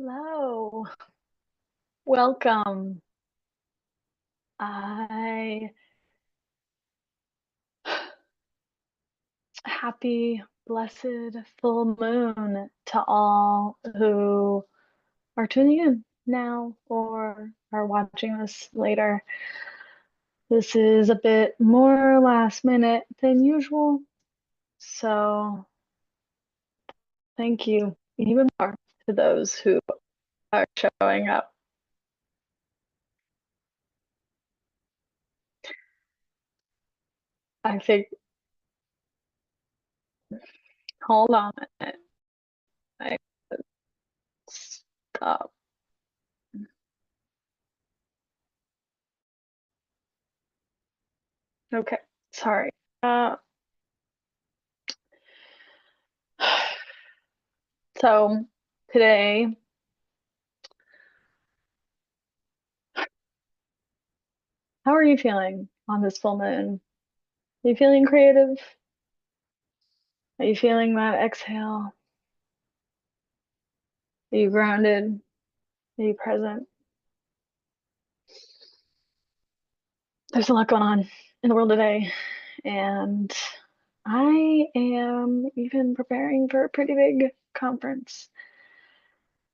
Hello, welcome. I Happy, blessed full moon to all who are tuning in now or are watching this later. This is a bit more last minute than usual, so thank you even more to those who are showing up. I think, hold on a minute. I stop. Okay, sorry. Uh, so today, how are you feeling on this full moon? Are you feeling creative? Are you feeling that exhale? Are you grounded? Are you present? There's a lot going on in the world today, and I am even preparing for a pretty big conference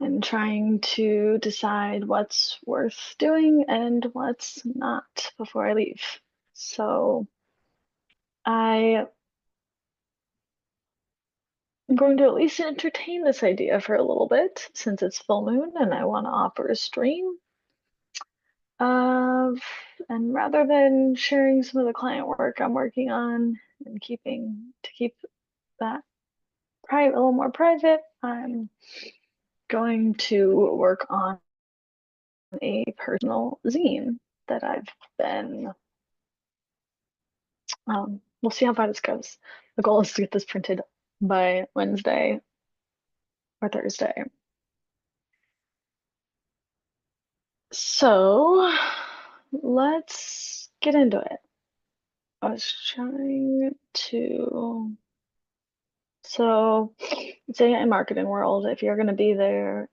and trying to decide what's worth doing and what's not before I leave. So I am going to at least entertain this idea for a little bit since it's full moon and I want to offer a stream of, and rather than sharing some of the client work I'm working on and keep that private, a little more private, I'm going to work on a personal zine that I've been, we'll see how far this goes. The goal is to get this printed by Wednesday or Thursday. So let's get into it. I was trying to, so it's AI marketing world. If you're going to be there,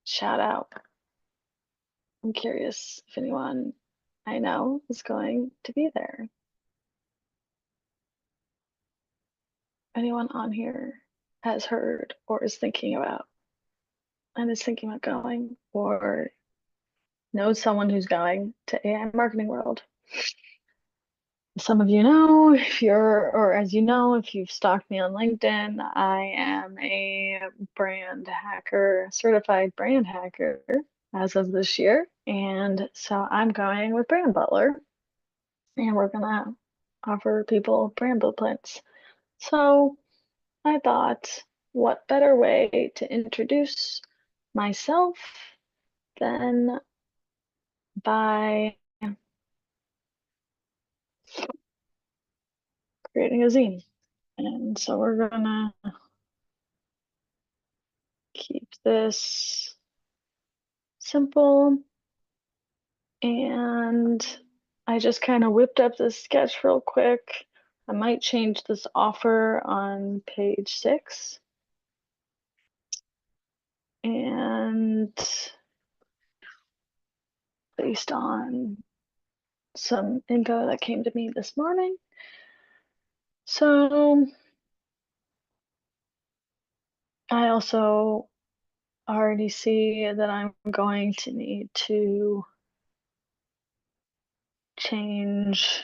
shout out. I'm curious if anyone I know is going to be there. Anyone on here has heard or is thinking about and is thinking about going or knows someone who's going to AI marketing world. Some of you know, if you're, or as you know, if you've stalked me on LinkedIn, I am a brand hacker, certified brand hacker as of this year. And so I'm going with Brand Butler and we're gonna offer people brand blueprints. So I thought, what better way to introduce myself than by creating a zine? And so we're gonna keep this simple. And I just kind of whipped up this sketch real quick. I might change this offer on page 6. And based on some info that came to me this morning. So I also already see that I'm going to need to change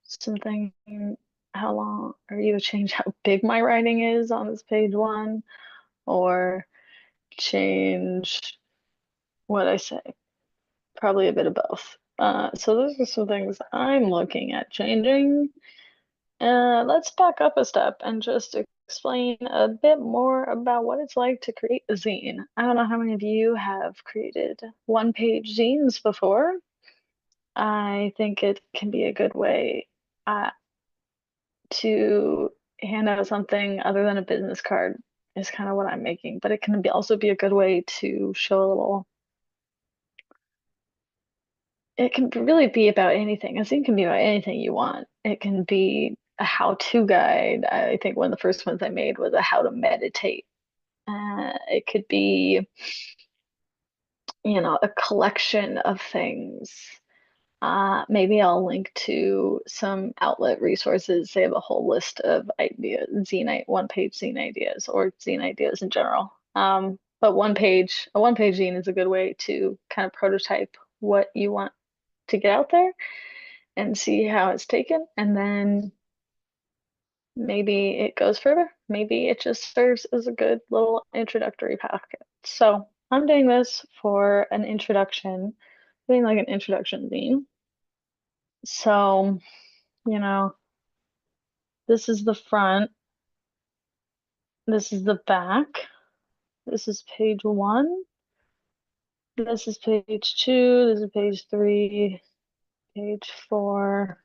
something, how long, or either change how big my writing is on this page 1 or change what I say. Probably a bit of both. So those are some things I'm looking at changing. Let's back up a step and just explain a bit more about what it's like to create a zine. I don't know how many of you have created one-page zines before. I think it can be a good way to hand out something other than a business card is kind of what I'm making, but it can also be a good way to show a little. It can really be about anything. A zine can be about anything you want. It can be a how-to guide. I think one of the first ones I made was a how to meditate. It could be, a collection of things. Maybe I'll link to some outlet resources. They have a whole list of ideas, one-page zine ideas, or zine ideas in general. But a one-page zine is a good way to kind of prototype what you want to get out there and see how it's taken. And then maybe it goes further. Maybe it just serves as a good little introductory packet. So I'm doing this for an introduction, doing like an introduction zine. So, you know, this is the front, this is the back, this is page one, this is page two, this is page three, page four,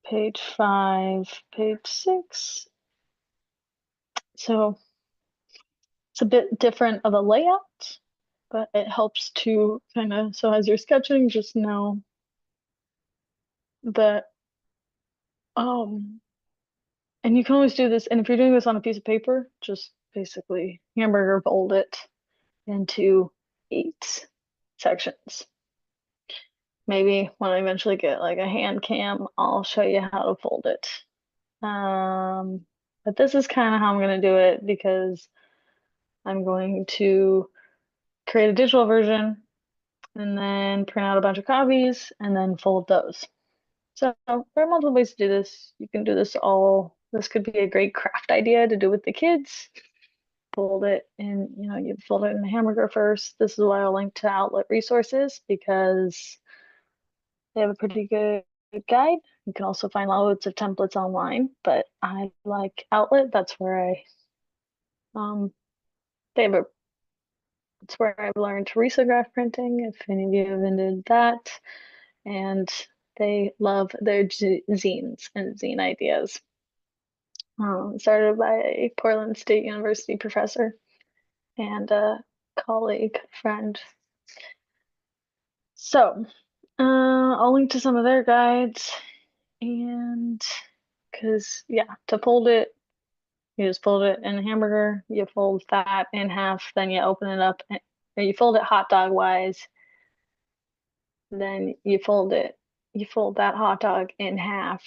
page five, page six. So it's a bit different of a layout, but it helps to kind of, so as you're sketching, just know that, and you can always do this, and if you're doing this on a piece of paper, just basically hamburger fold it into 8 sections. Maybe when I eventually get like a hand cam, I'll show you how to fold it. But this is kind of how I'm going to do it because I'm going to create a digital version and then print out a bunch of copies and then fold those. So there are multiple ways to do this. You can do this all. This could be a great craft idea to do with the kids. Fold it in, you fold it in the hamburger first. This is why I'll link to outlet resources because they have a pretty good guide. You can also find loads of templates online, but I like outlet. That's where they have a it's where I've learned risograph printing, if any of you have did that. And they love their zines and zine ideas. Started by a Portland State University professor and a colleague, friend. So I'll link to some of their guides, and because to fold it, you just fold it in a hamburger, you fold that in half, then you open it up, and you fold it hot dog wise, then you fold that hot dog in half,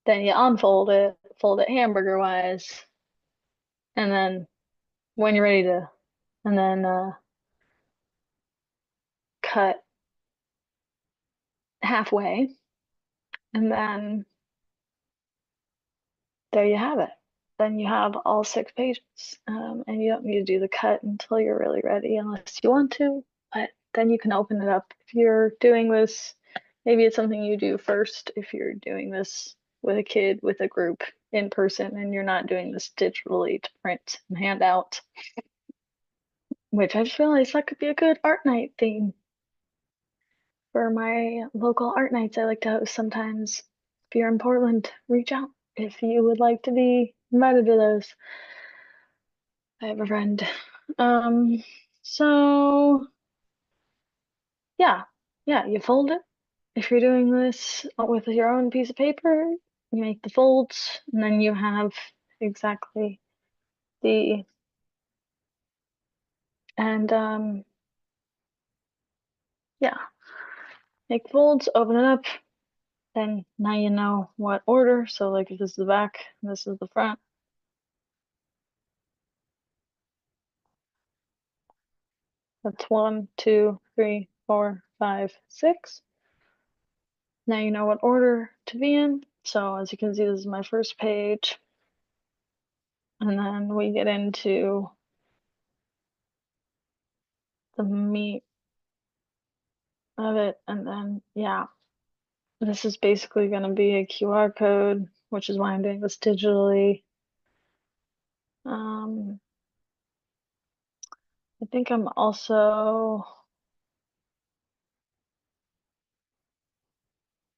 then you unfold it, fold it hamburger wise, and then when you're ready to, and then cut halfway, and then there you have it. Then you have all 6 pages, and you don't need to do the cut until you're really ready, unless you want to. But then you can open it up if you're doing this. Maybe it's something you do first if you're doing this with a kid, with a group in person, and you're not doing this digitally to print and hand out. Which I just realized that could be a good art night theme for my local art nights I like to host sometimes. If you're in Portland, reach out if you would like to be invited to those. I have a friend. So yeah, you fold it. If you're doing this with your own piece of paper, you make the folds, and then you have exactly the and yeah, make folds, open it up, then now you know what order. So like if this is the back, this is the front. That's 1, 2, 3, 4, 5, 6. Now you know what order to be in. So as you can see, this is my first page. And then we get into the meat of it. And then, this is basically going to be a QR code, which is why I'm doing this digitally. I think I'm also,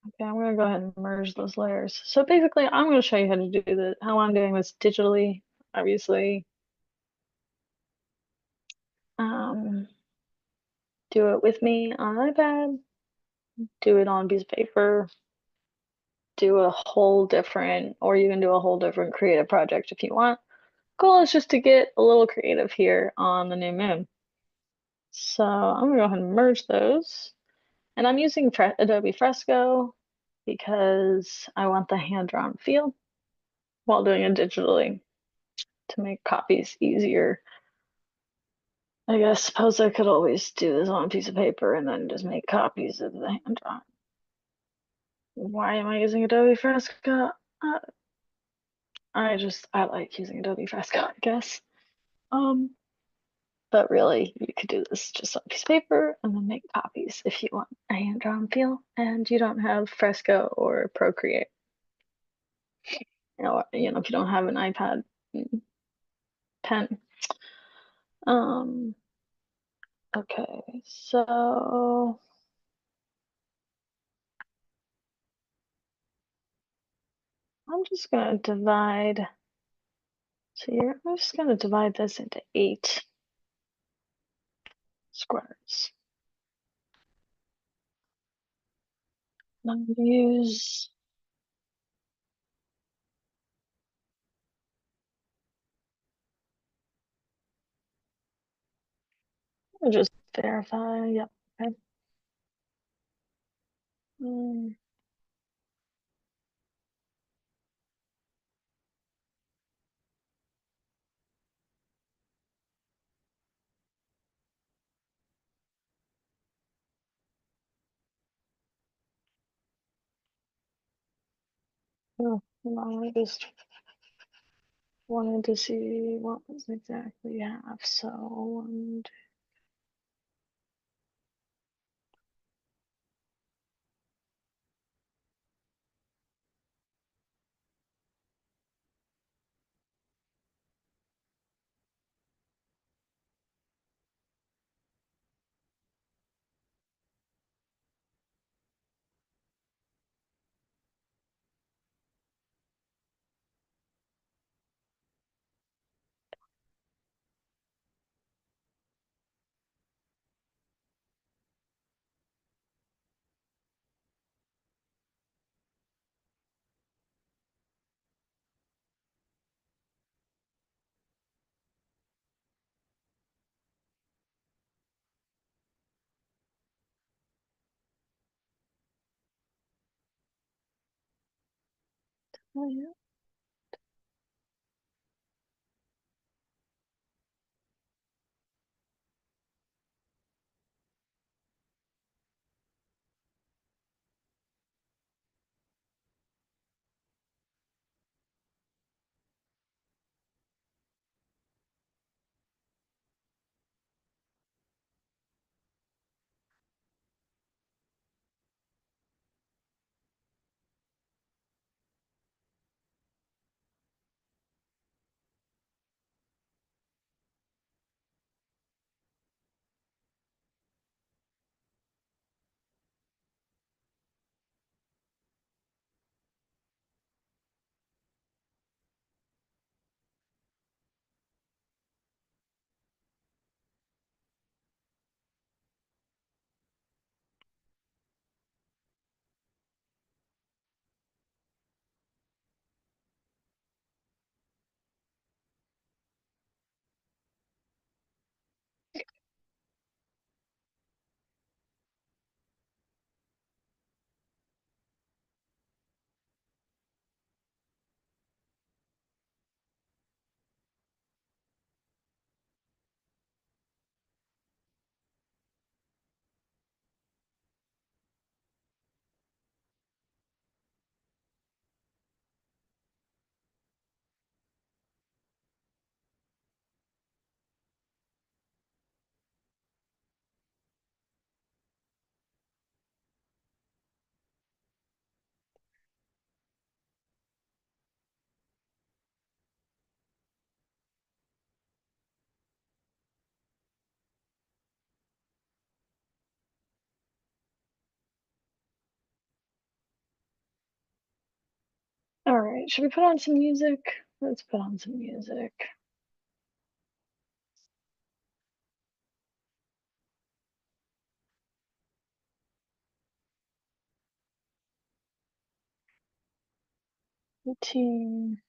okay, I'm going to go ahead and merge those layers. So basically, I'm going to show you how to do how I'm doing this digitally, obviously. Do it with me on an iPad, do it on a piece of paper, do a whole different, or you can do a whole different creative project if you want. goal is just to get a little creative here on the new moon. So I'm gonna go ahead and merge those. And I'm using Adobe Fresco because I want the hand-drawn feel while doing it digitally to make copies easier. I guess suppose I could always do this on a piece of paper and then just make copies of the hand-drawn. Why am I using Adobe Fresco? Uh, I like using Adobe Fresco, I guess. Um, but really, you could do this just on a piece of paper and then make copies if you want a hand-drawn feel and you don't have Fresco or Procreate. If you don't have an iPad pen. Um, okay, so I'm just gonna divide. So here, I'm just gonna divide this into 8 squares. I'm gonna use I'll just verify. Yep. Okay. Um, oh, no, I just wanted to see what was exactly half. So one, oh, yeah. All right, should we put on some music? Let's put on some music. Routine.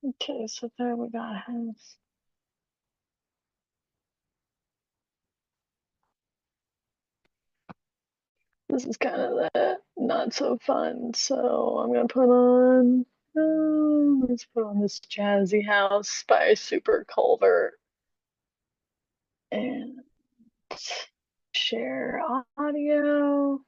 Okay, so there we got house. This is kind of the not so fun, so I'm gonna put on. Let's put on this Jazzy House by Super Culver and share audio.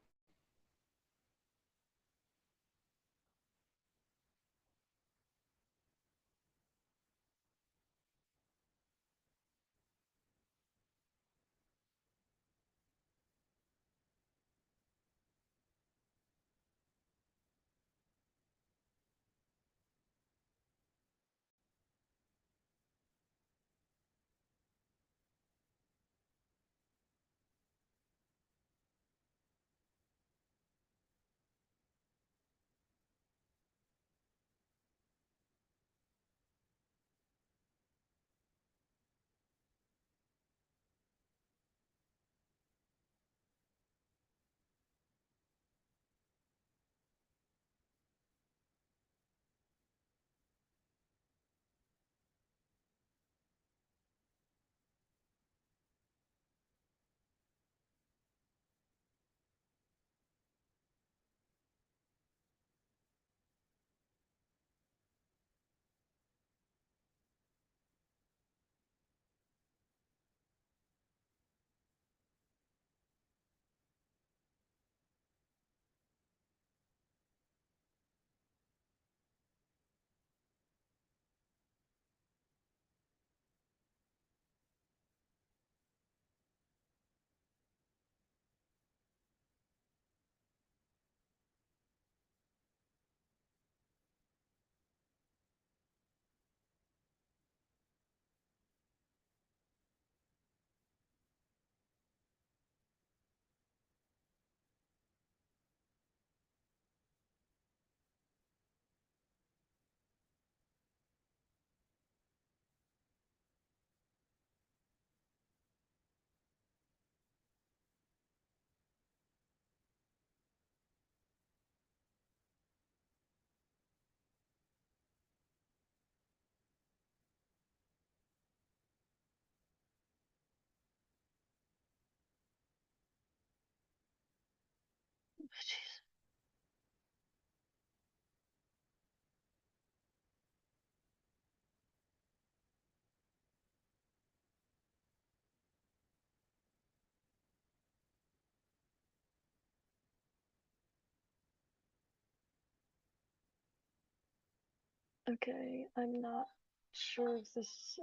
Okay, I'm not sure if this.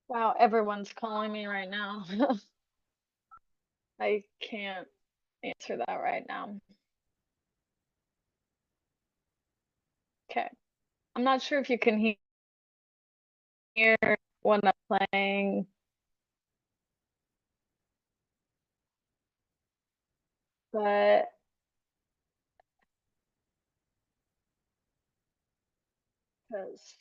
Wow, everyone's calling me right now. I can't answer that right now. Okay, I'm not sure if you can hear when I'm playing, but because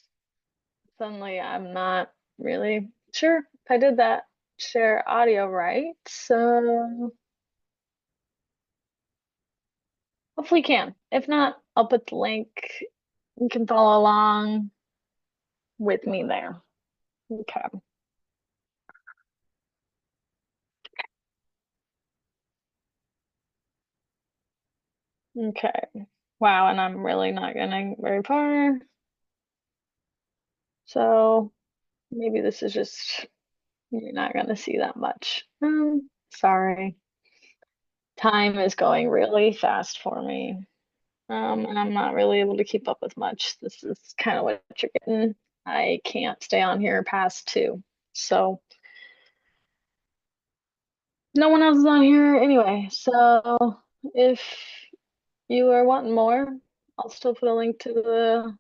suddenly I'm not really sure if I did that share audio right. So hopefully you can. If not, I'll put the link. You can follow along with me there. Okay. Okay. Wow, and I'm really not getting very far. So maybe this is just you're not gonna see that much. Sorry. Time is going really fast for me. And I'm not really able to keep up with much. This is kind of what you're getting. I can't stay on here past 2. So no one else is on here anyway. So if you are wanting more, I'll still put a link to the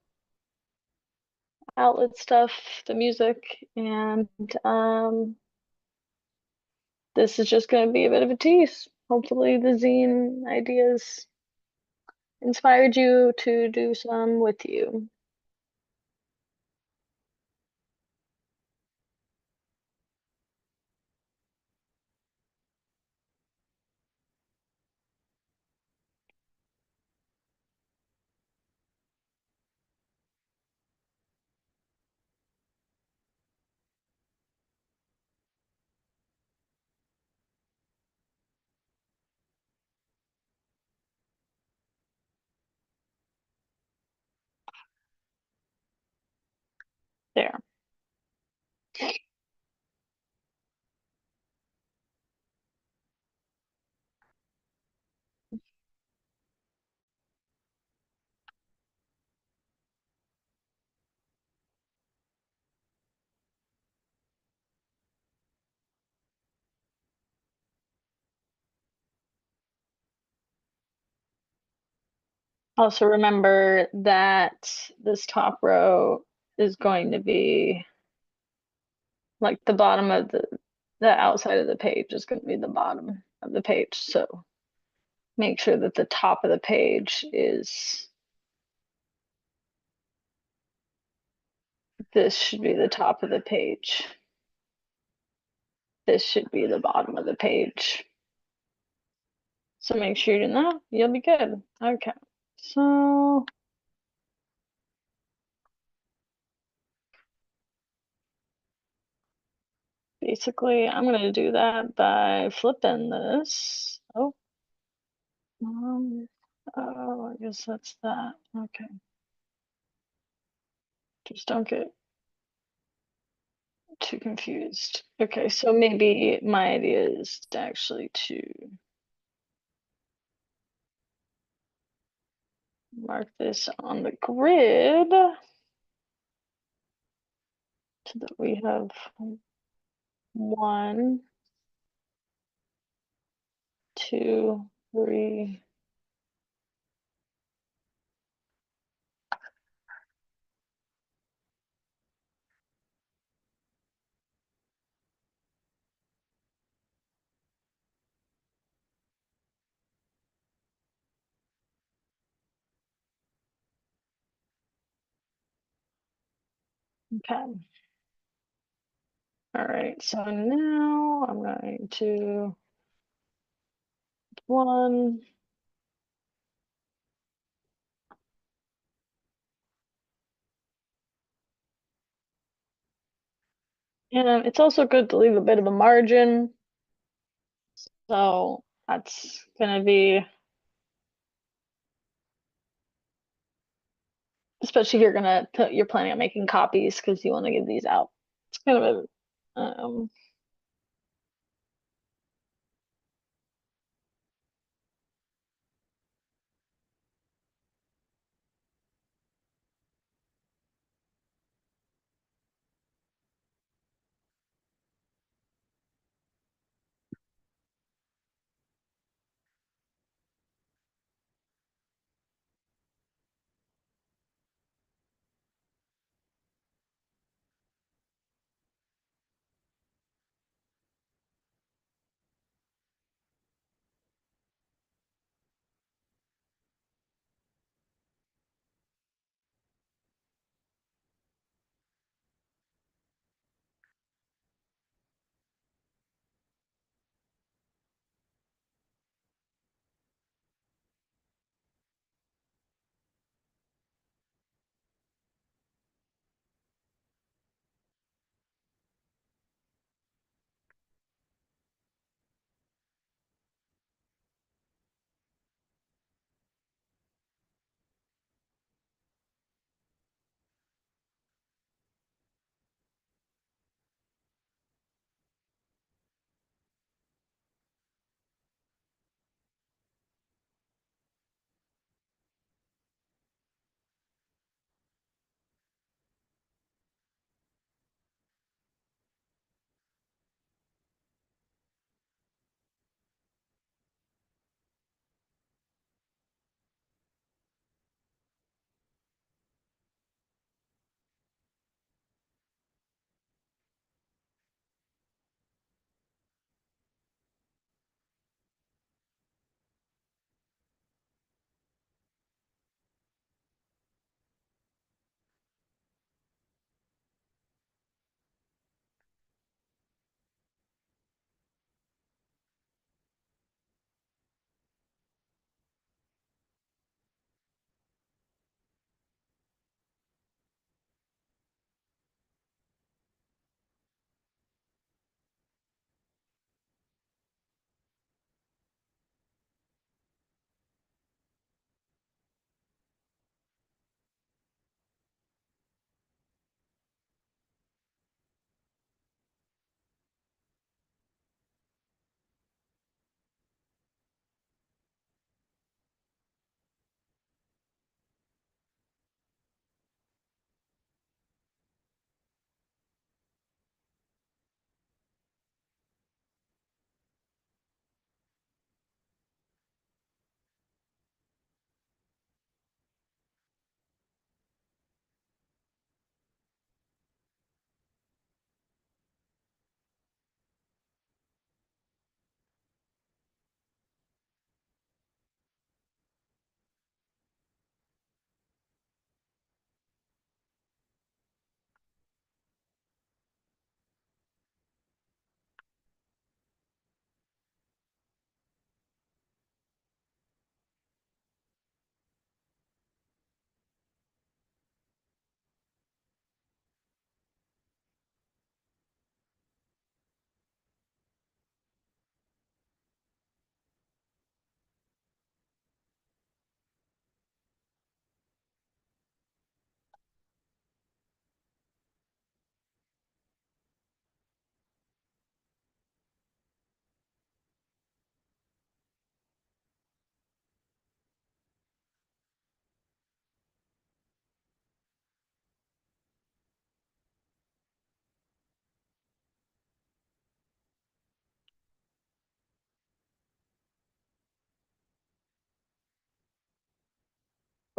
outlet stuff, the music, and this is just going to be a bit of a tease. Hopefully, the zine ideas inspired you to do some with you. There. Also remember that this top row is going to be like the bottom of the outside of the page is going to be the bottom of the page. So make sure that the top of the page is, this should be the top of the page. This should be the bottom of the page. So make sure you do that. You'll be good. Okay. So basically, I'm going to do that by flipping this. Um, oh, I guess that's that. Okay. Just don't get too confused. Okay, so maybe my idea is to actually to mark this on the grid so that we have 1, 2, 3. Okay. All right, so now I'm going to 1. And it's also good to leave a bit of a margin. So that's going to be, especially if you're planning on making copies because you want to give these out. It's kind of a,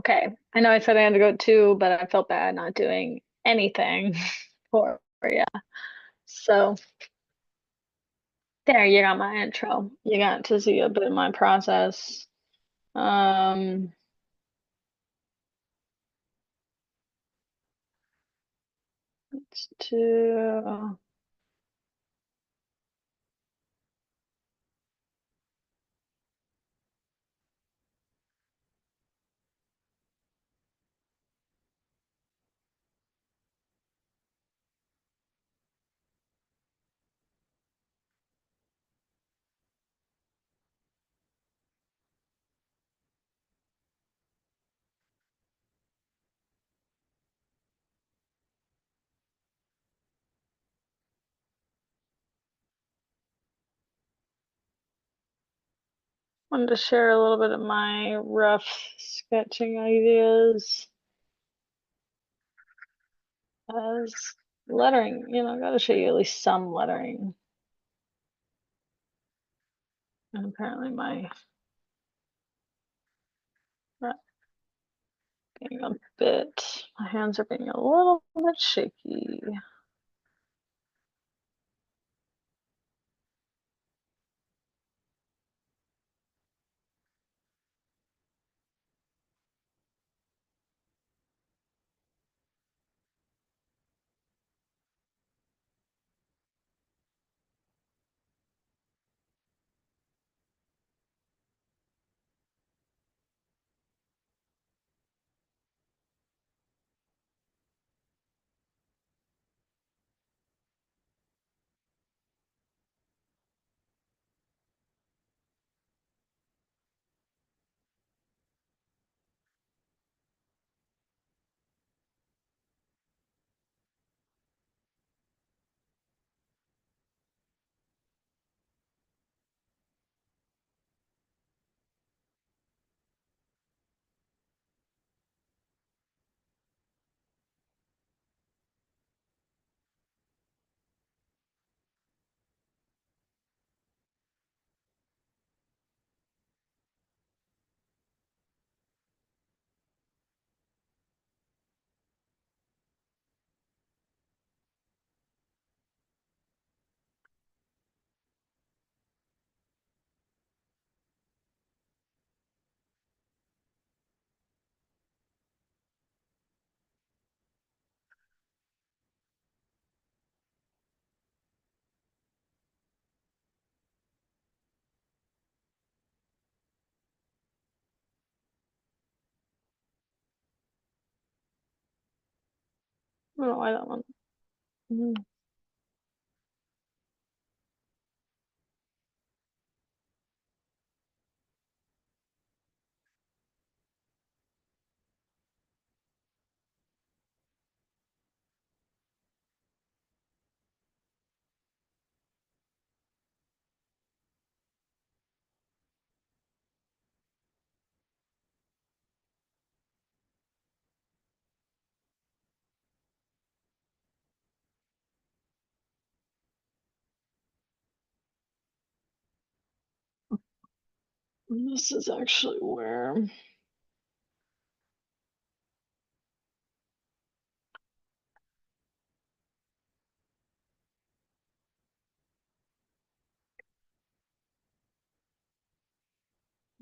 Okay. I know I said I had to go too, but I felt bad not doing anything for you. So there, you got my intro. You got to see a bit of my process. Um, let's do, wanted to share a little bit of my rough sketching ideas as lettering. Gotta show you at least some lettering. And apparently my getting a bit, my hands are being a little bit shaky. I don't know why that one. Mm. This is actually where I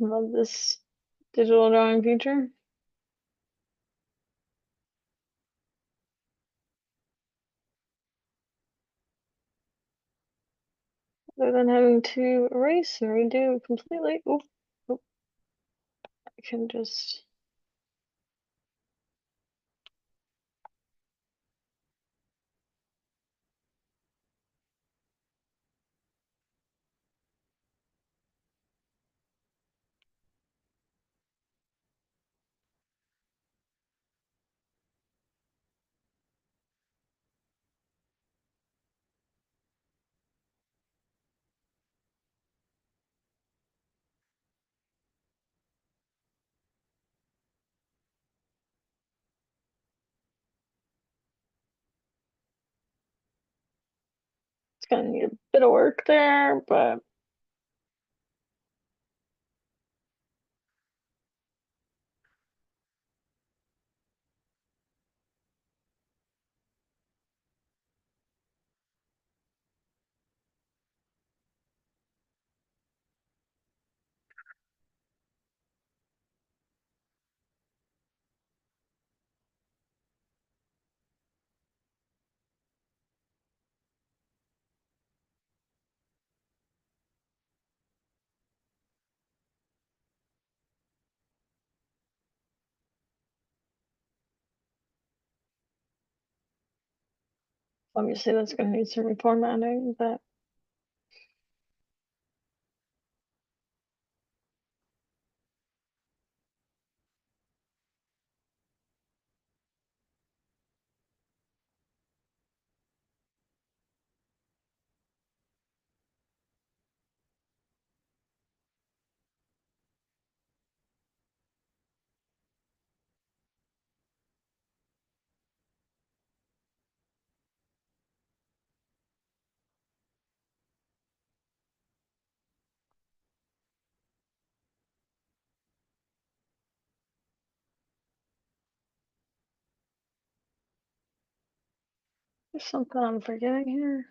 love this digital drawing feature. Other than having to erase and redo completely. Oh, I can just. It's gonna need a bit of work there, but Obviously, that's going to need some reformatting, but there's something I'm forgetting here.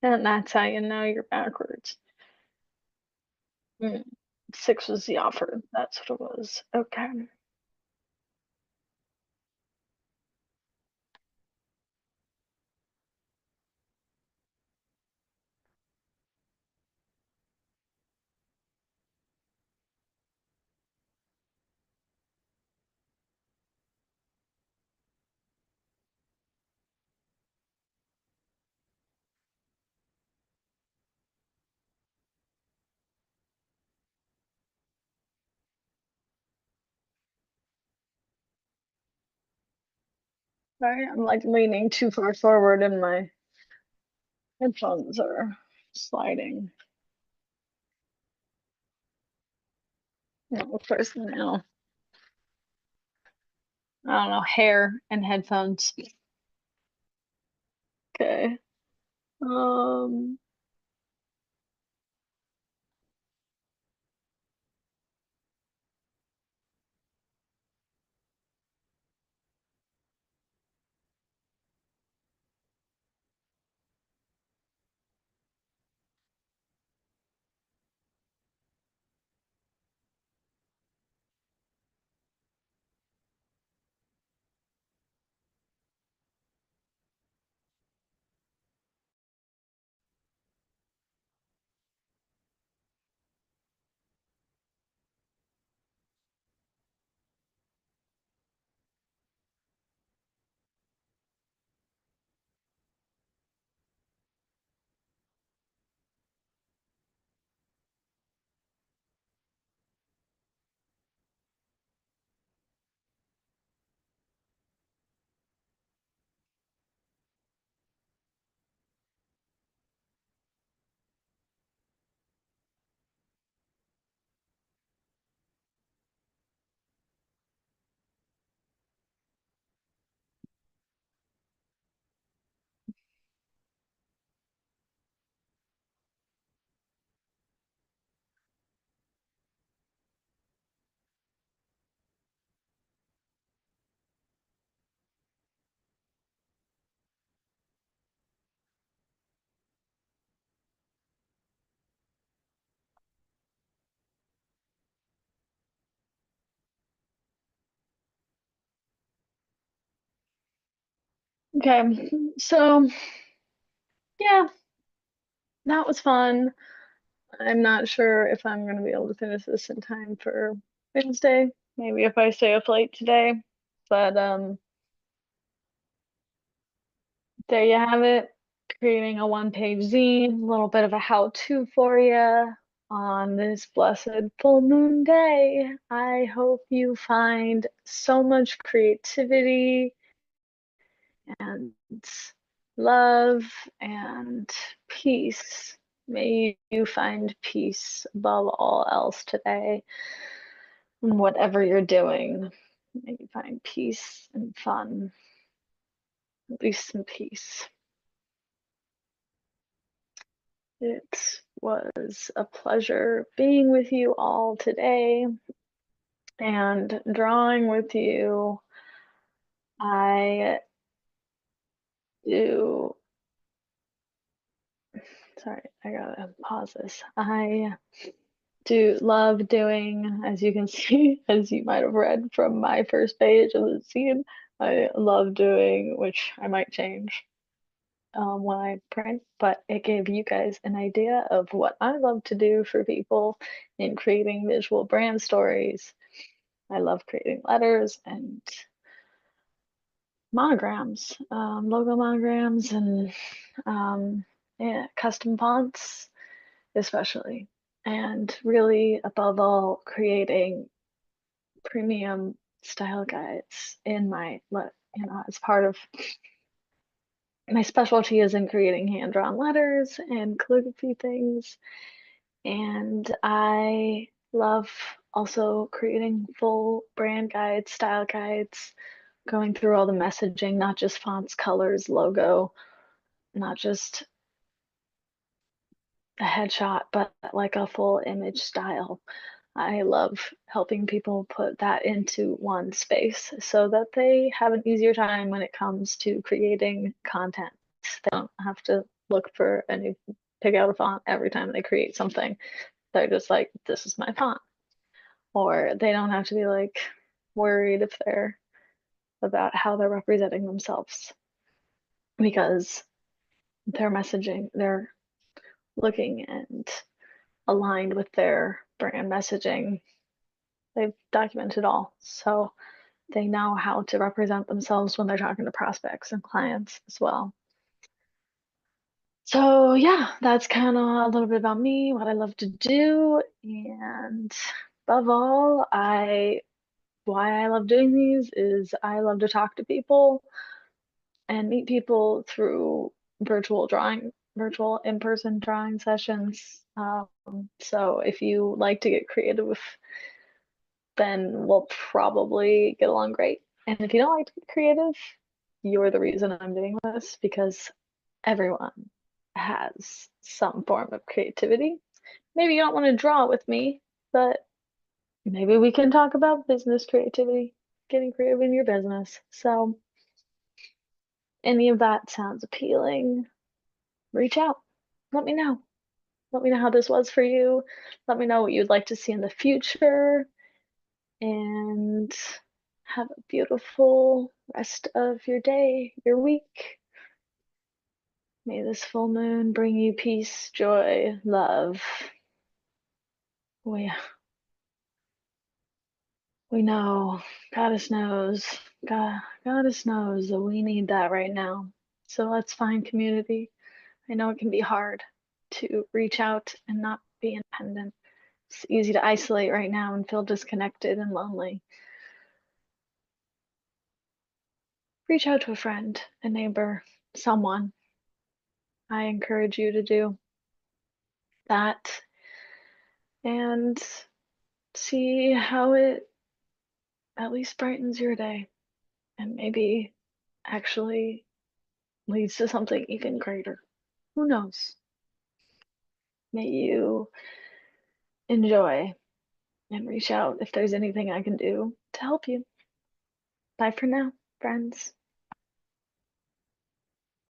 And that's how you know you're backwards. Mm. 6 was the offer. That's what it was. Okay. Sorry, I'm like leaning too far forward and my headphones are sliding. No, first now. I don't know, hair and headphones. Okay. Um, okay. So, yeah, that was fun. I'm not sure if I'm going to be able to finish this in time for Wednesday. Maybe if I stay up late today. But there you have it. Creating a one-page zine, a little bit of a how-to for you on this blessed full moon day. I hope you find so much creativity and love and peace. May you find peace above all else today. In whatever you're doing, may you find peace and fun, at least some peace. It was a pleasure being with you all today and drawing with you. I do, sorry, I gotta pause this. I do love doing, as you can see, as you might have read from my first page of the scene, I love doing, which I might change, when I print, but it gave you guys an idea of what I love to do for people in creating visual brand stories. I love creating letters and monograms, logo monograms, and yeah, custom fonts, especially. And really, above all, creating premium style guides in my, as part of my specialty is in creating hand-drawn letters and calligraphy things. And I love also creating full brand guides, style guides, going through all the messaging, not just fonts, colors, logo, not just a headshot, but like a full image style. I love helping people put that into one space so that they have an easier time when it comes to creating content. They don't have to look for a new, pick out a font every time they create something. They're just like, this is my font. Or they don't have to be like worried if they're about how they're representing themselves because their messaging, they're looking and aligned with their brand messaging. They've documented all. So they know how to represent themselves when they're talking to prospects and clients as well. So yeah, that's kind of a little bit about me, what I love to do, and above all, why I love doing these is I love to talk to people and meet people through virtual in-person drawing sessions. So if you like to get creative, then we'll probably get along great. And if you don't like to get creative, you're the reason I'm doing this because everyone has some form of creativity. Maybe you don't want to draw with me, but maybe we can talk about business creativity, getting creative in your business. So, any of that sounds appealing, reach out. Let me know. Let me know how this was for you. Let me know what you'd like to see in the future. And have a beautiful rest of your day, your week. May this full moon bring you peace, joy, love. We we know, Goddess knows, Goddess knows that we need that right now. So let's find community. I know it can be hard to reach out and not be independent. It's easy to isolate right now and feel disconnected and lonely. Reach out to a friend, a neighbor, someone. I encourage you to do that and see how it at least brightens your day and maybe actually leads to something even greater. Who knows? May you enjoy and reach out if there's anything I can do to help you. Bye for now, friends.